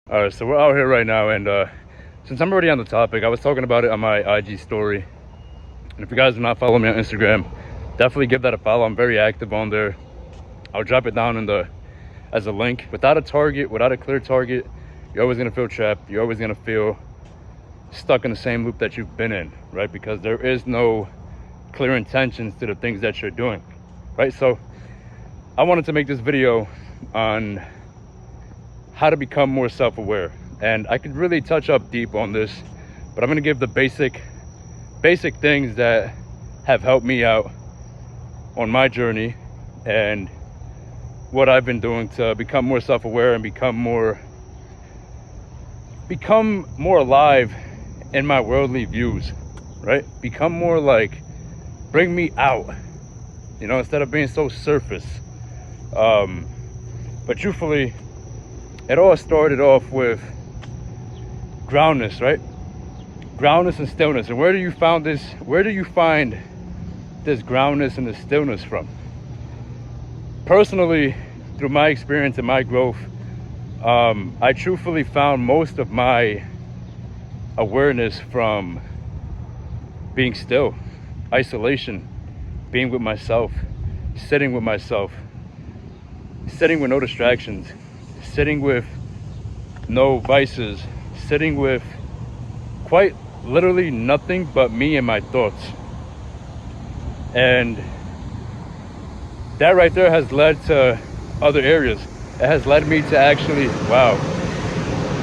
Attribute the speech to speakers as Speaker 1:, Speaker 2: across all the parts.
Speaker 1: All right, so we're out here right now, and since I'm already on the topic, I was talking about it on my IG story. And if you guys do not follow me on Instagram, definitely give that a follow. I'm very active on there. I'll drop it down as a link. Without a target, without a clear target, you're always gonna feel trapped. You're always gonna feel stuck in the same loop that you've been in, right? Because there is no clear intentions to the things that you're doing, right? So I wanted to make this video on how to become more self-aware, and I could really touch up deep on this, but I'm going to give the basic things that have helped me out on my journey and what I've been doing to become more self-aware and become more alive in my worldly views, right? Become more like, bring me out, instead of being so surface. But truthfully, it all started off with groundness, right? Groundness and stillness. And where do you find this groundness and this stillness from? Personally, through my experience and my growth, I truthfully found most of my awareness from being still, isolation, being with myself, sitting with myself, sitting with no distractions, sitting with no vices, sitting with quite literally nothing but me and my thoughts. And that right there has led to other areas. It has led me to actually, wow,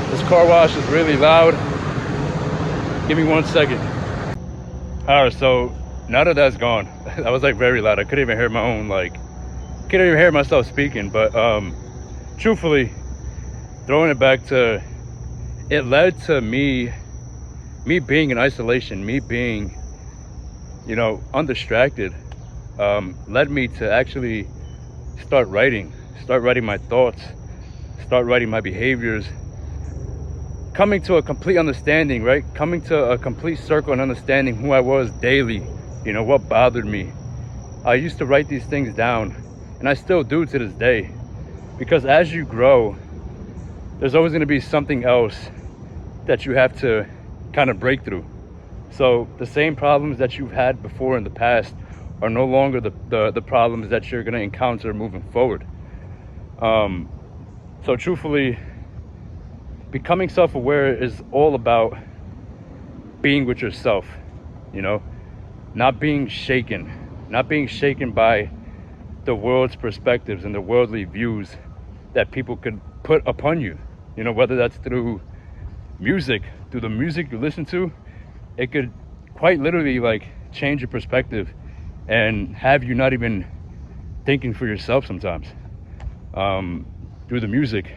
Speaker 1: this car wash is really loud. Give me 1 second. All right, so now that that's gone, that was like very loud. I couldn't even hear my own, couldn't even hear myself speaking. But truthfully, throwing it back to, it led to me being in isolation, me being, undistracted, led me to actually start writing my thoughts, start writing my behaviors, coming to a complete understanding, right? Coming to a complete circle and understanding who I was daily, what bothered me. I used to write these things down, and I still do to this day, because as you grow, there's always going to be something else that you have to kind of break through. So the same problems that you've had before in the past are no longer the problems that you're going to encounter moving forward. So truthfully, becoming self-aware is all about being with yourself, not being shaken by the world's perspectives and the worldly views that people could put upon you, whether that's through music, through the music you listen to. It could quite literally change your perspective and have you not even thinking for yourself sometimes. Through the music,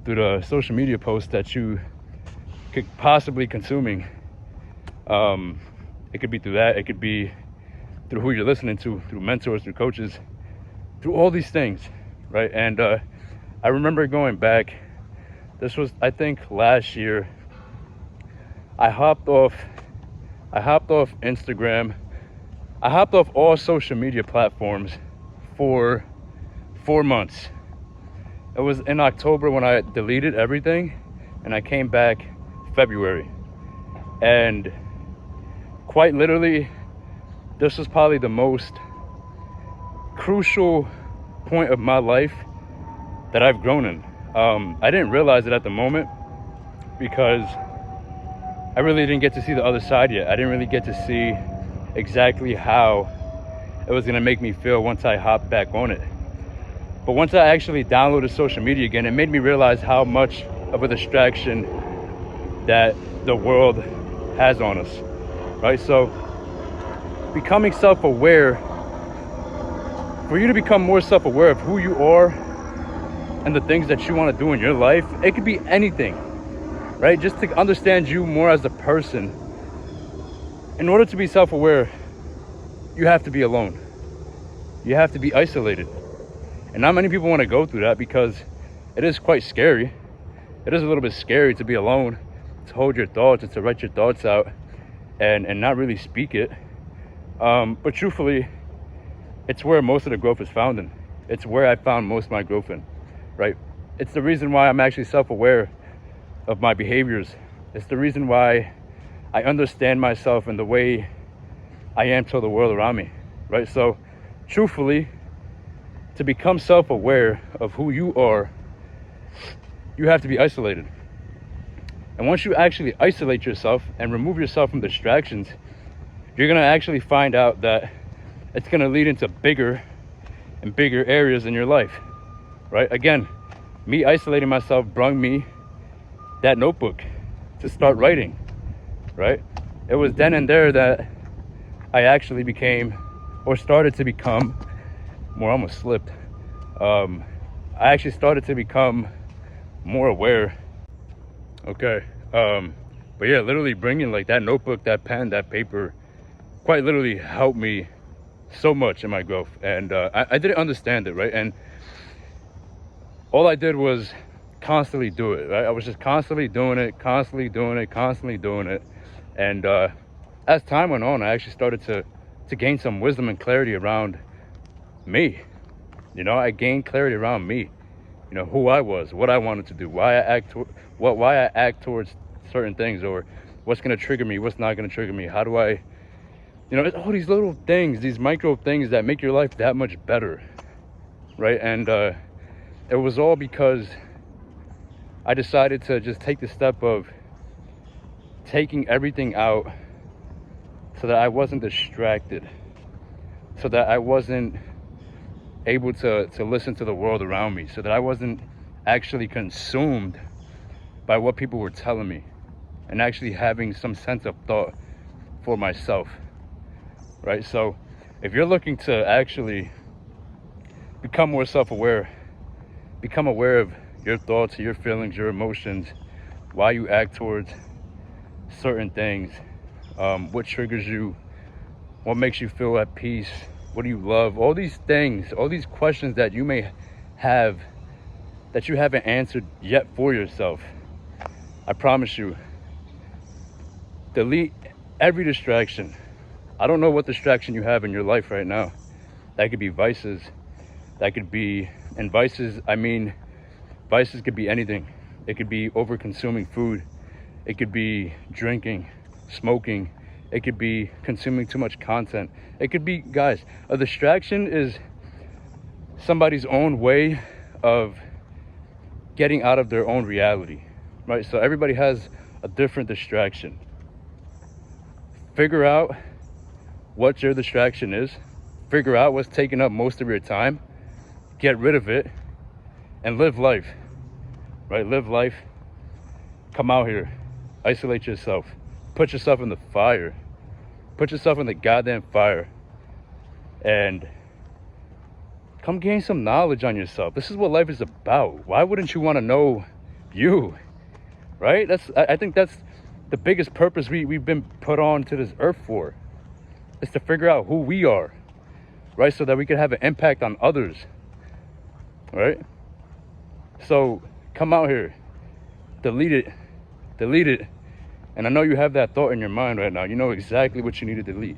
Speaker 1: through the social media posts that you could possibly consuming. It could be through that, it could be through who you're listening to, through mentors, through coaches, through all these things, right? And I remember going back, this was, I think, last year. I hopped off Instagram. I hopped off all social media platforms for 4 months. It was in October when I deleted everything, and I came back February. And quite literally, this was probably the most crucial point of my life that I've grown in. I didn't realize it at the moment because I really didn't get to see the other side yet. I didn't really get to see exactly how it was gonna make me feel once I hopped back on it. But once I actually downloaded social media again, it made me realize how much of a distraction that the world has on us, right? So becoming self-aware, for you to become more self-aware of who you are and the things that you want to do in your life, it could be anything, right? Just to understand you more as a person. In order to be self-aware, you have to be alone. You have to be isolated. And not many people want to go through that because it is quite scary. It is a little bit scary to be alone, to hold your thoughts and to write your thoughts out and not really speak it. But truthfully, it's where most of the growth is found in. It's where I found most of my growth in, right? It's the reason why I'm actually self-aware of my behaviors. It's the reason why I understand myself and the way I am to the world around me, right? So truthfully, to become self-aware of who you are, you have to be isolated. And once you actually isolate yourself and remove yourself from distractions, you're gonna actually find out that it's gonna lead into bigger and bigger areas in your life, right? Again, me isolating myself brought me that notebook to start writing, right? It was then and there that I actually became, or started to become, more almost slipped. I actually started to become more aware. Okay. But yeah, literally bringing like that notebook, that pen, that paper, quite literally helped me so much in my growth. And I didn't understand it, right? And all I did was constantly do it, right? I was just constantly doing it. And as time went on, I actually started to gain some wisdom and clarity around me. You know, I gained clarity around me. You know, who I was, what I wanted to do, why I act towards certain things, or what's going to trigger me, what's not going to trigger me. How do I, you know, it's all these little things, these micro things that make your life that much better, right? And it was all because I decided to just take the step of taking everything out so that I wasn't distracted, so that I wasn't able to listen to the world around me, so that I wasn't actually consumed by what people were telling me, and actually having some sense of thought for myself, right? So if you're looking to actually become more self-aware, become aware of your thoughts, your feelings, your emotions, why you act towards certain things, what triggers you, what makes you feel at peace, what do you love, all these things, all these questions that you may have that you haven't answered yet for yourself. I promise you, delete every distraction. I don't know what distraction you have in your life right now. That could be vices, that could be, and vices, I mean, vices could be anything. It could be over consuming food. It could be drinking, smoking. It could be consuming too much content. It could be, guys, a distraction is somebody's own way of getting out of their own reality, right? So everybody has a different distraction. Figure out what your distraction is. Figure out what's taking up most of your time. Get rid of it and live life, right? Live life. Come out here. Isolate yourself. Put yourself in the fire. Put yourself in the goddamn fire. And come gain some knowledge on yourself. This is what life is about. Why wouldn't you want to know you? Right? I think that's the biggest purpose we've been put on to this earth for. Is to figure out who we are. Right? So that we can have an impact on others. Right? So come out here. Delete it. Delete it. And I know you have that thought in your mind right now. You know exactly what you need to delete.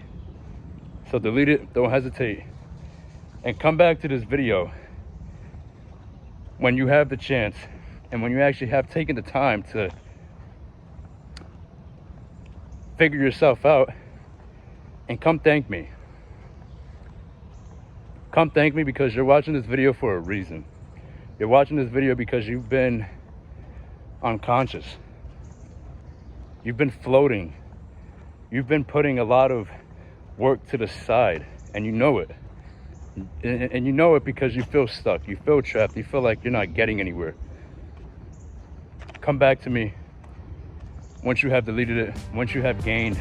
Speaker 1: So delete it. Don't hesitate. And come back to this video when you have the chance and when you actually have taken the time to figure yourself out, and come thank me. Come thank me, because you're watching this video for a reason. You're watching this video because you've been unconscious. You've been floating. You've been putting a lot of work to the side, and you know it. And you know it because you feel stuck. You feel trapped. You feel like you're not getting anywhere. Come back to me once you have deleted it, once you have gained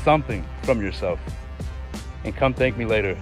Speaker 1: something from yourself, and come thank me later.